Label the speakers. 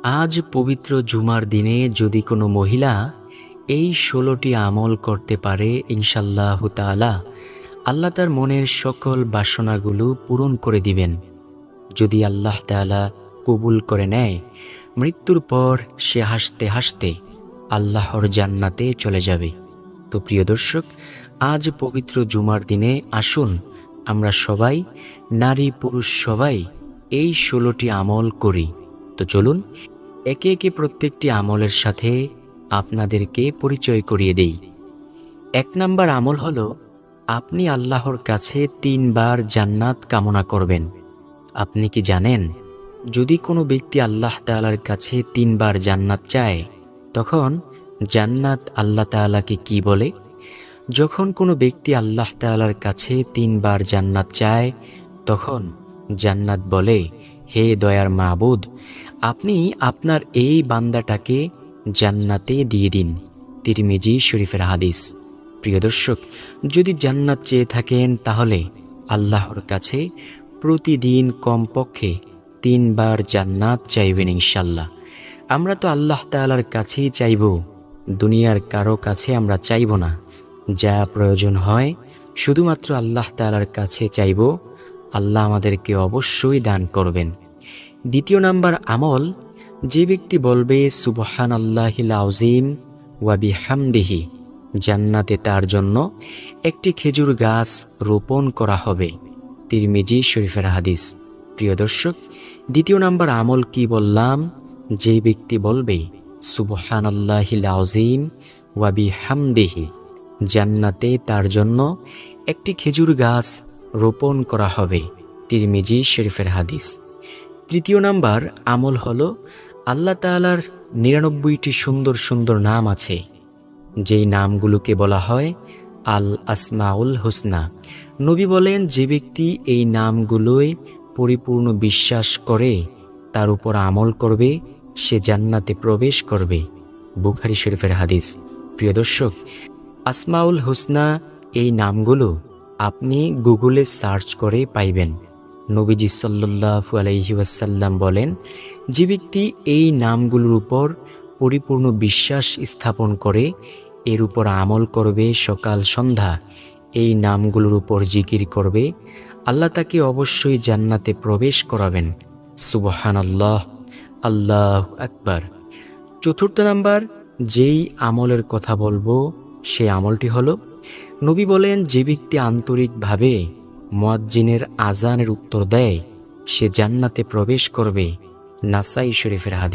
Speaker 1: আজ পবিত্র জুমার দিনে যদি কোনো মহিলা এই ১৬টি আমল করতে পারে, ইনশাল্লাহু তাআলা আল্লাহ তার মনের সকল বাসনাগুলো পূরণ করে দিবেন। যদি আল্লাহ তাআলা কবুল করে নেয়, মৃত্যুর পর সে হাসতে হাসতে আল্লাহর জান্নাতে চলে যাবে। তো প্রিয় দর্শক, আজ পবিত্র জুমার দিনে আসুন আমরা সবাই, নারী পুরুষ সবাই, এই ১৬টি আমল করি। তো চলুন একে একে প্রত্যেকটি আমলের সাথে আপনাদেরকে পরিচয় করিয়ে দেই। ১ নাম্বার আমল হলো, আপনি আল্লাহর কাছে ৩ বার জান্নাত কামনা করবেন। আপনি কি জানেন, যদি কোনো ব্যক্তি আল্লাহ তাআলার কাছে ৩ বার জান্নাত চায়, তখন জান্নাত আল্লাহ তাআলাকে কি বলে? যখন কোনো ব্যক্তি আল্লাহ তাআলার কাছে ৩ বার জান্নাত চায়, তখন জান্নাত বলে, হে দয়ার মাবুদ, আপনি আপনার এই বান্দাটাকে জান্নাতে দিয়ে দিন। তিরমিজি শরীফের হাদিস। প্রিয় দর্শক, যদি জান্নাত চেয়ে থাকেন তাহলে আল্লাহর কাছে প্রতিদিন কমপক্ষে ৩ বার জান্নাত চাইবেন ইনশাল্লাহ। আমরা তো আল্লাহ তাআলার কাছেই চাইব, দুনিয়ার কারো কাছে আমরা চাইব না। যা প্রয়োজন হয় শুধুমাত্র আল্লাহ তাআলার কাছে চাইব, আল্লাহ আমাদেরকে অবশ্যই দান করবেন। ২য় নাম্বার আমল, যে ব্যক্তি বলবে সুবহানাল্লাহিল আযীম ওয়া বিহামদিহি, জান্নাতে তার জন্য একটি খেজুর গাছ রোপণ করা হবে। তিরমিজি শরীফের হাদিস। প্রিয় দর্শক, ২য় নাম্বার আমল কি বললাম? যে ব্যক্তি বলবে সুবহানাল্লাহিল আযীম ওয়া বিহামদিহি, জান্নাতে তার জন্য একটি খেজুর গাছ রোপণ করা হবে। তিরমিজি শরীফের হাদিস। ৩য় নাম্বার আমল হলো, আল্লাহ তাআলার ৯৯টি সুন্দর সুন্দর নাম আছে, যেই নামগুলোকে বলা হয় আল আসমাউল হুসনা। নবী বলেন, যে ব্যক্তি এই নামগুলোয় পরিপূর্ণ বিশ্বাস করে, তার উপর আমল করবে, সে জান্নাতে প্রবেশ করবে। বুখারী শরীফের হাদিস। প্রিয় দর্শক, আসমাউল হুসনা এই নামগুলো আপনি গুগলে সার্চ করে পাইবেন। নবীজি সাল্লাল্লাহু আলাইহি ওয়াসাল্লাম বলেন, যে ব্যক্তি এই নামগুলোর উপর পরিপূর্ণ বিশ্বাস স্থাপন করে, এর উপর আমল করবে, সকাল সন্ধ্যা এই নামগুলোর উপর জিকির করবে, আল্লাহ তাকে অবশ্যই জান্নাতে প্রবেশ করাবেন। সুবহানাল্লাহ, আল্লাহু আকবার। ৪র্থ নাম্বার যেই আমলের কথা বলবো, সেই আমলটি হলো, নবী বলেন, যে ব্যক্তি আন্তরিকভাবে মুয়াজ্জিনের আজানের উত্তর দেয়, সে জান্নাতে প্রবেশ করবে। নাসাই শরীফের হাদিস।